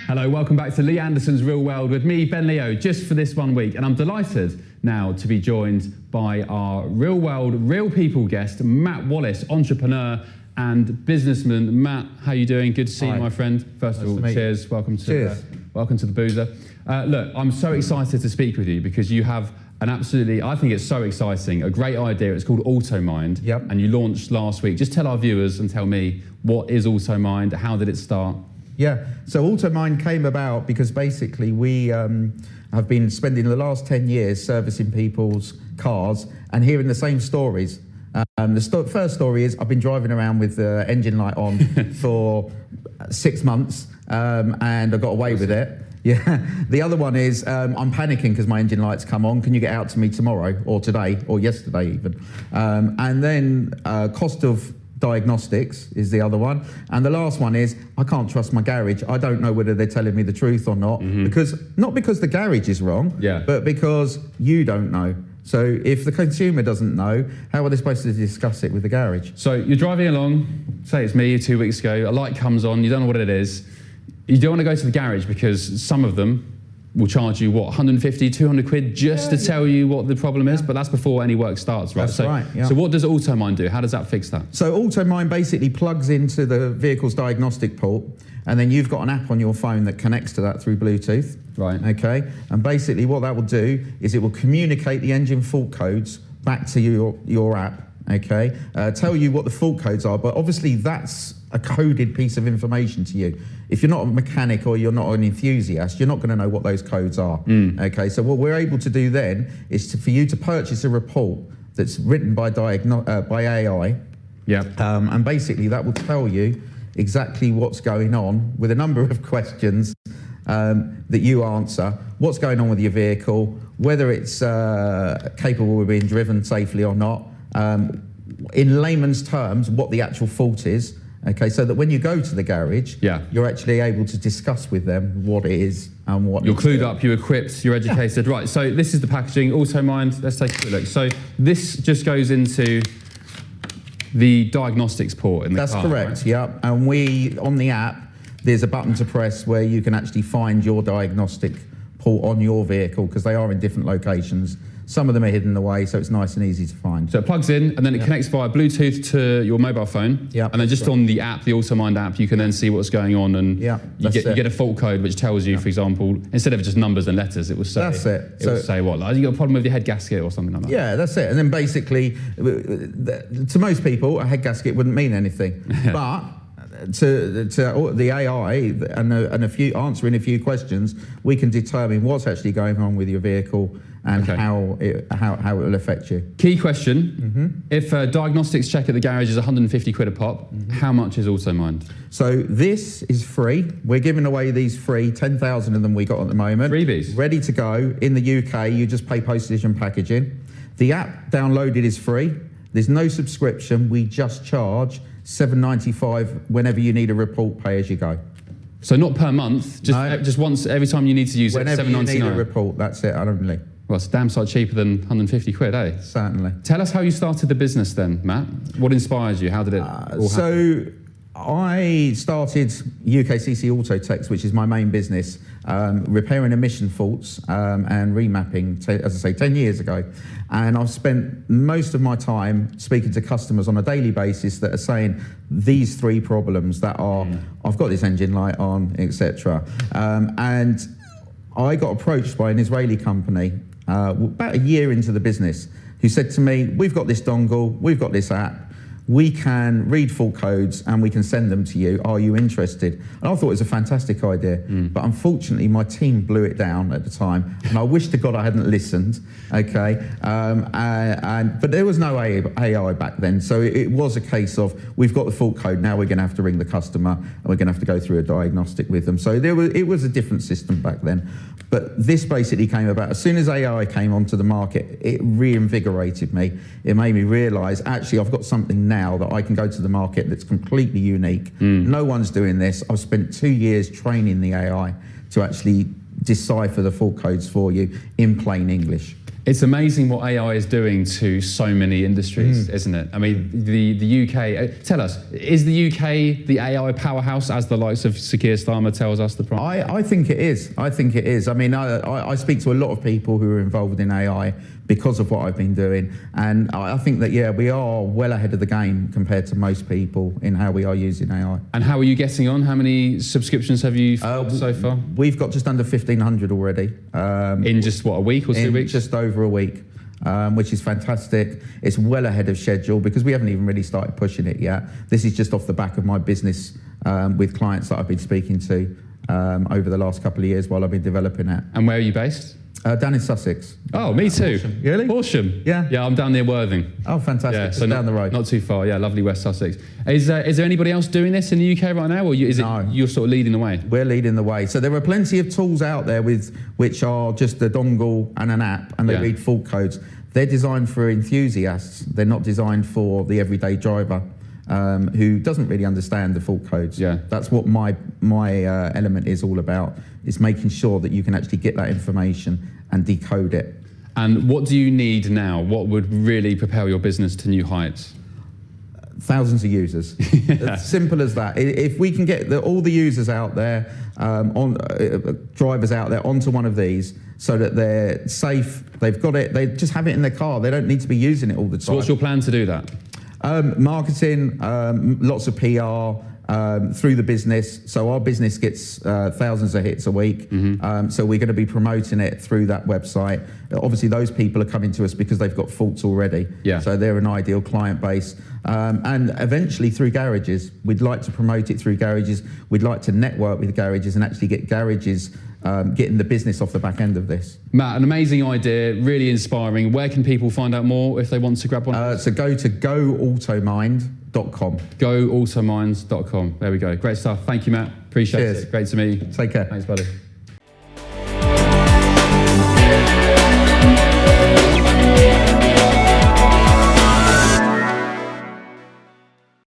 Hello, welcome back to Lee Anderson's Real World with me, Ben Leo, just for this 1 week. And I'm delighted now to be joined by our Real World, Real People guest, Matt Wallace, entrepreneur and businessman. Matt, how you doing? Good to see you, my friend. First of all, cheers. Welcome to the boozer. Look, I'm so excited to speak with you because you have an absolutely, I think it's so exciting, a great idea. It's called AutoMind, and you launched last week. Just tell our viewers and tell me, what is AutoMind? How did it start? Yeah, so AutoMind came about because basically we have been spending the last 10 years servicing people's cars and hearing the same stories. The first story is I've been driving around with the engine light on for 6 months and I got away with it. Yeah. The other one is I'm panicking because my engine light's come on. Can you get out to me tomorrow or today or yesterday even? And then cost of diagnostics is the other one. And the last one is I can't trust my garage. I don't know whether they're telling me the truth or not, because not because the garage is wrong, but because you don't know. So if the consumer doesn't know, how are they supposed to discuss it with the garage? So you're driving along, say it's me 2 weeks ago, a light comes on, you don't know what it is. You don't want to go to the garage because some of them will charge you, what, 150, 200 quid just to tell you what the problem is, but that's before any work starts, right? That's right, So what does AutoMind do? How does that fix that? So AutoMind basically plugs into the vehicle's diagnostic port, and then you've got an app on your phone that connects to that through Bluetooth. Right. Okay, and basically what that will do is it will communicate the engine fault codes back to your app, okay? Tell you what the fault codes are, but obviously that's a coded piece of information to you. If you're not a mechanic or you're not an enthusiast, you're not going to know what those codes are. Okay, so what we're able to do then is for you to purchase a report that's written by AI. And basically that will tell you exactly what's going on with a number of questions that you answer. What's going on with your vehicle, whether it's capable of being driven safely or not. In layman's terms, what the actual fault is. Okay, so that when you go to the garage, you're actually able to discuss with them what it is and what... You're clued up, you're equipped, you're educated. Right, so this is the packaging, AutoMind. Let's take a quick look. So this just goes into the diagnostics port in the car. That's correct, right? yeah. And on the app, there's a button to press where you can actually find your diagnostic port on your vehicle because they are in different locations. Some of them are hidden away, so it's nice and easy to find. So it plugs in, and then it connects via Bluetooth to your mobile phone. And then just on the app, the AutoMind app, you can then see what's going on, and you get a fault code which tells you, for example, instead of just numbers and letters, it will say. That's it. It will say what? Like, you got a problem with your head gasket or something like that. Yeah, that's it. And then basically, to most people, a head gasket wouldn't mean anything, but to the AI and answering a few questions, we can determine what's actually going on with your vehicle and how it will affect you. Key question, if a diagnostics check at the garage is 150 quid a pop, how much is AutoMind? So this is free. We're giving away these free, 10,000 of them we got at the moment. Freebies. Ready to go. In the UK, you just pay postage and packaging. The app downloaded is free. There's no subscription. We just charge $7.95 whenever you need a report, pay as you go. So not per month, just once every time you need to use whenever it, $7.99. Whenever you need a report, that's it, only. Well, it's a damn sight cheaper than 150 quid, eh? Certainly. Tell us how you started the business then, Matt. What inspired you? How did it all happen? So I started UKCC Autotex, which is my main business, repairing emission faults and remapping, as I say, 10 years ago. And I've spent most of my time speaking to customers on a daily basis that are saying these three problems that are, I've got this engine light on, etc. And I got approached by an Israeli company about a year into the business who said to me, we've got this dongle, we've got this app, we can read fault codes and we can send them to you. Are you interested? And I thought it was a fantastic idea, but unfortunately my team blew it down at the time, and I wish to God I hadn't listened, okay? But there was no AI back then, so it was a case of, we've got the fault code, now we're gonna have to ring the customer and we're gonna have to go through a diagnostic with them. So it was a different system back then. But this basically came about, as soon as AI came onto the market, it reinvigorated me. It made me realise, actually, I've got something now that I can go to the market that's completely unique. No one's doing this. I've spent 2 years training the AI to actually decipher the fault codes for you in plain English. It's amazing what AI is doing to so many industries, isn't it? I mean, the UK, tell us, is the UK the AI powerhouse, as the likes of Sakir Starmer tells us? I think it is. I think it is. I mean, I speak to a lot of people who are involved in AI because of what I've been doing. And I think that, yeah, we are well ahead of the game compared to most people in how we are using AI. And how are you getting on? How many subscriptions have you so far? We've got just under 1,500 already. In just, what, a week or 2 weeks? Just over a week, which is fantastic. It's well ahead of schedule because we haven't even really started pushing it yet. This is just off the back of my business with clients that I've been speaking to over the last couple of years while I've been developing it. And where are you based? Down in Sussex. Oh, me too. Horsham. Really? Horsham. Yeah. Yeah, I'm down near Worthing. Oh, fantastic. Yeah, Just so down the road. Not too far. Yeah, lovely West Sussex. Is there anybody else doing this in the UK right now, or is it you're sort of leading the way? We're leading the way. So there are plenty of tools out there which are just a dongle and an app, and they read fault codes. They're designed for enthusiasts. They're not designed for the everyday driver who doesn't really understand the fault codes. Yeah. That's what my element is all about. Is making sure that you can actually get that information and decode it. And what do you need now? What would really propel your business to new heights? Thousands of users. As simple as that. If we can get all the users out there, drivers out there, onto one of these, so that they're safe, they've got it, they just have it in their car. They don't need to be using it all the time. So what's your plan to do that? Marketing, lots of PR. Through the business, so our business gets thousands of hits a week. So we're going to be promoting it through that website. Obviously, those people are coming to us because they've got faults already. Yeah. So they're an ideal client base. And eventually through garages, we'd like to promote it through garages. We'd like to network with garages and actually get garages getting the business off the back end of this. Matt, an amazing idea, really inspiring. Where can people find out more if they want to grab one? So go to GoAutoMind.com. GoAutoMinds.com. There we go. Great stuff. Thank you, Matt. Appreciate Cheers. it. Great to meet you. Take care. Thanks, buddy.